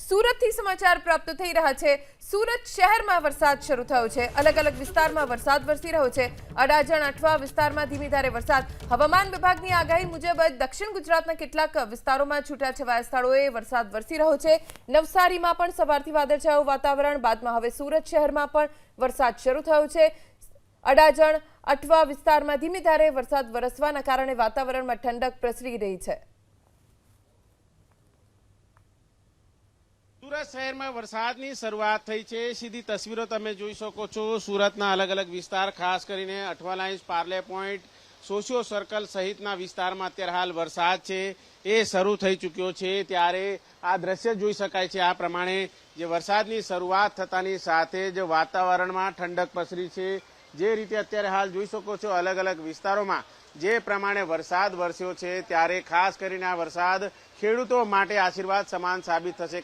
સુરતથી સમાચાર પ્રાપ્ત થઈ રહ્યા છે। સુરત શહેરમાં વરસાદ શરૂ થયો છે। અલગ અલગ વિસ્તારમાં વરસાદ વરસી રહ્યો છે। અડાજણ અઠવા વિસ્તારમાં ધીમી ધારે વરસાદ। હવામાન વિભાગની આગાહી મુજબ દક્ષિણ ગુજરાતના કેટલાક વિસ્તારોમાં છૂટાછવાયા સ્થળોએ વરસાદ વરસી રહ્યો છે। નવસારીમાં પણ સવારથી વાદળછાયું વાતાવરણ બાદમાં હવે સુરત શહેરમાં પણ વરસાદ શરૂ થયો છે। અડાજણ અઠવા વિસ્તારમાં ધીમી ધારે વરસાદ વરસવાના કારણે વાતાવરણમાં ઠંડક પ્રસરી રહી છે। સુરત શહેરમાં વરસાદની શરૂઆત થઈ છે। સીધી તસવીરો તમે જોઈ શકો છો। સુરતના અલગ અલગ વિસ્તાર, ખાસ કરીને Athwa lines, Parle point, socio circle સહિતના વિસ્તારમાં અત્યારે હાલ વરસાદ છે એ શરૂ થઈ ચૂક્યો છે। ત્યારે આ દ્રશ્ય જોઈ શકાય છે। આ પ્રમાણે જે વરસાદની શરૂઆત થતાની સાથે જ વાતાવરણમાં ઠંડક પ્રસરી છે। જે રીતે અત્યારે હાલ જોઈ શકો છો, અલગ અલગ વિસ્તારોમાં જે પ્રમાણે વરસાદ વરસ્યો છે, ત્યારે ખાસ કરીને આ વરસાદ ખેડૂતો માટે આશીર્વાદ સમાન સાબિત થશે।